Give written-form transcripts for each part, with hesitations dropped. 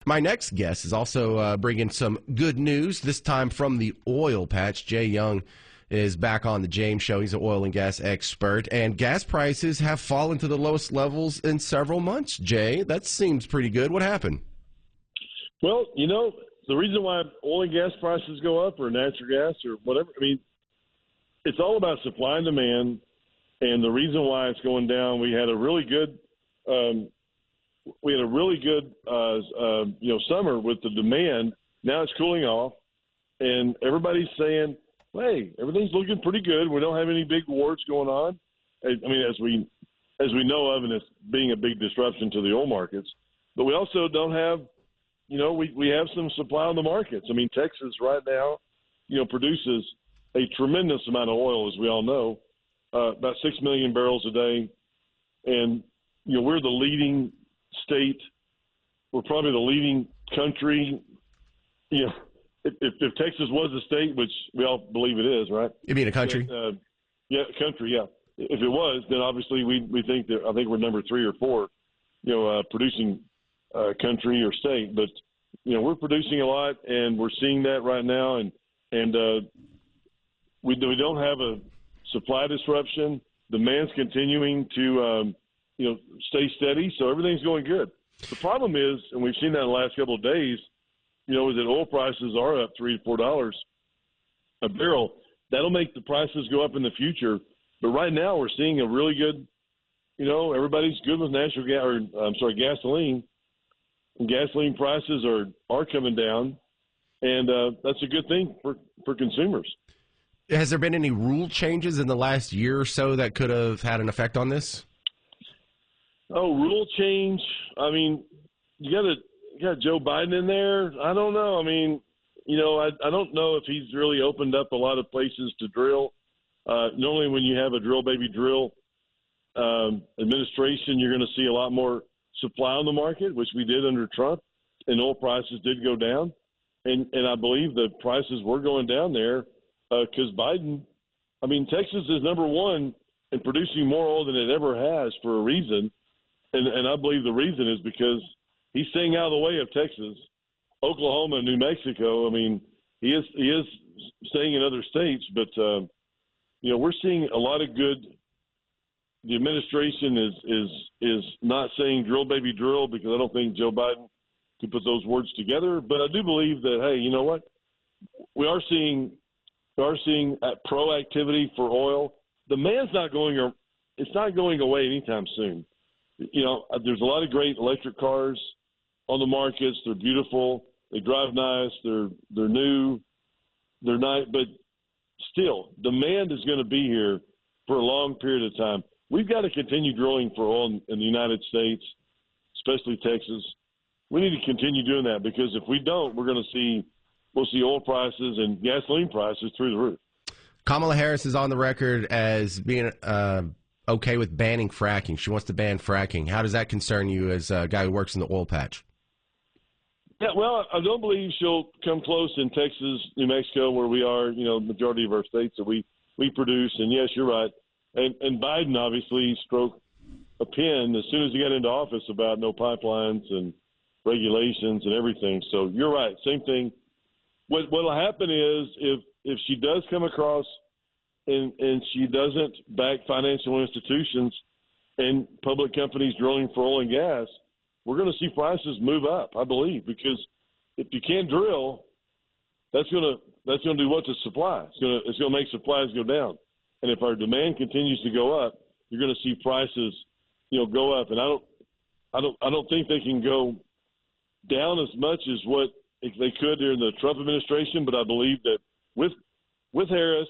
My next guest is also bringing some good news, this time from the oil patch. Jay Young is back on the James Show. He's an oil and gas expert, and gas prices have fallen to the lowest levels in several months. Jay, that seems pretty good. What happened? Well, the reason why oil and gas prices go up, or natural gas, or whatever, it's all about supply and demand, and the reason why it's going down, we had a really good summer with the demand. Now it's cooling off, and everybody's saying, hey, everything's looking pretty good. We don't have any big wars going on. As we know of, and it's being a big disruption to the oil markets. But we also don't have, we have some supply on the markets. Texas right now, produces a tremendous amount of oil, as we all know, about 6 million barrels a day. And, we're the leading state. We're probably the leading country. If Texas was a state, which we all believe it is, right? You mean a country? Country, yeah. If it was, then obviously we think that, I think we're number 3 or 4, producing country or state. But, we're producing a lot, and we're seeing that right now. And we don't have a supply disruption. Demand's continuing to, stay steady. So everything's going good. The problem is, and we've seen that in the last couple of days, is that oil prices are up $3 to $4 a barrel. That'll make the prices go up in the future. But right now we're seeing a really good, everybody's good with gasoline. And gasoline prices are coming down, and that's a good thing for consumers. Has there been any rule changes in the last year or so that could have had an effect on this? Oh, rule change. You got Joe Biden in there. I don't know. I don't know if he's really opened up a lot of places to drill. Normally when you have a drill baby drill administration, you're going to see a lot more supply on the market, which we did under Trump, and oil prices did go down. And I believe the prices were going down there because Biden, Texas is number 1 in producing more oil than it ever has for a reason. And I believe the reason is because he's staying out of the way of Texas, Oklahoma, and New Mexico. He is staying in other states, but we're seeing a lot of good. The administration is not saying drill baby drill, because I don't think Joe Biden could put those words together. But I do believe that, hey, you know what? We are seeing proactivity for oil. Demand's not going. It's not going away anytime soon. There's a lot of great electric cars on the markets. They're beautiful. They drive nice. They're new. They're nice. But still, demand is going to be here for a long period of time. We've got to continue drilling for oil in the United States, especially Texas. We need to continue doing that, because if we don't, we'll see oil prices and gasoline prices through the roof. Kamala Harris is on the record as being okay with banning fracking. She wants to ban fracking. How does that concern you as a guy who works in the oil patch? Yeah, well, I don't believe she'll come close in Texas, New Mexico, where we are, the majority of our states that we produce. And, yes, you're right. And Biden obviously stroked a pen as soon as he got into office about no pipelines and regulations and everything. So you're right. Same thing. What will happen is if she does come across and she doesn't back financial institutions and public companies drilling for oil and gas, we're going to see prices move up, I believe, because if you can't drill, that's going to do what to supply? It's going to make supplies go down. And if our demand continues to go up, you're going to see prices, go up. And I don't think they can go down as much as what they could during the Trump administration. But I believe that with Harris,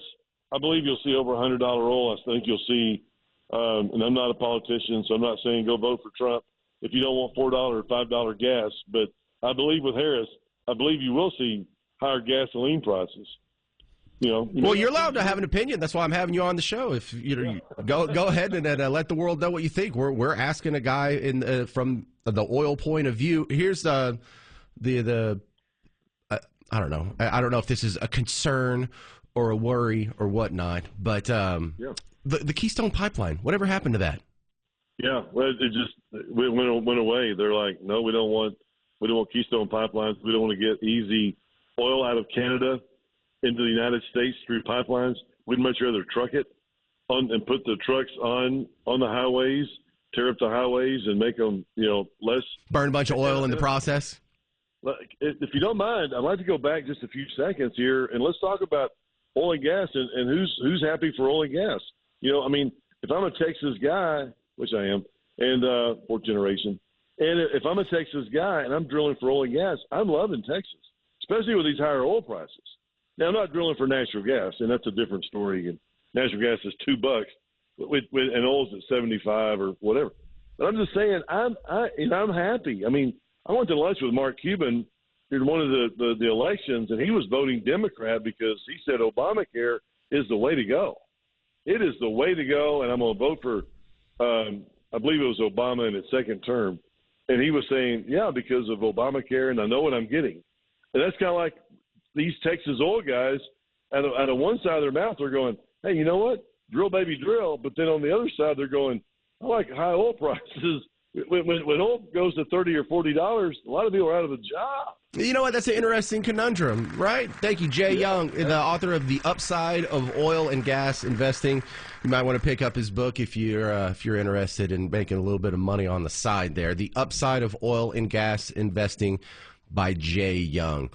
I believe you'll see over $100 oil. I think you'll see, and I'm not a politician, so I'm not saying go vote for Trump if you don't want $4 or $5 gas. But I believe with Harris, I believe you will see higher gasoline prices. Well, you're allowed to have an opinion. That's why I'm having you on the show. If go ahead and let the world know what you think. We're asking a guy from the oil point of view. Here's the I don't know. I don't know if this is a concern or a worry or whatnot, but the Keystone Pipeline. Whatever happened to that? Yeah, well, it just went away. They're like, no, we don't want We don't want Keystone pipelines. We don't want to get easy oil out of Canada into the United States through pipelines. We'd much rather truck it and put the trucks on the highways, tear up the highways, and make them, less. Burn a bunch of oil in the process. If you don't mind, I'd like to go back just a few seconds here, and let's talk about oil and gas and who's happy for oil and gas. If I'm a Texas guy, which I am, and fourth generation, and if I'm a Texas guy and I'm drilling for oil and gas, I'm loving Texas, especially with these higher oil prices. Now, I'm not drilling for natural gas, and that's a different story. And natural gas is $2, and oil's at 75 or whatever. But I'm just saying, I'm happy. I went to lunch with Mark Cuban during one of the elections, and he was voting Democrat because he said Obamacare is the way to go. It is the way to go, and I'm going to vote for, I believe it was Obama in his second term. And he was saying, yeah, because of Obamacare, and I know what I'm getting. And that's kind of like these Texas oil guys, out of one side of their mouth, they're going, hey, you know what? Drill, baby, drill. But then on the other side, they're going, I like high oil prices. When oil goes to $30 or $40, a lot of people are out of a job. You know what? That's an interesting conundrum, right? Thank you, Jay Young, the author of The Upside of Oil and Gas Investing. You might want to pick up his book if you're interested in making a little bit of money on the side there. The Upside of Oil and Gas Investing by Jay Young.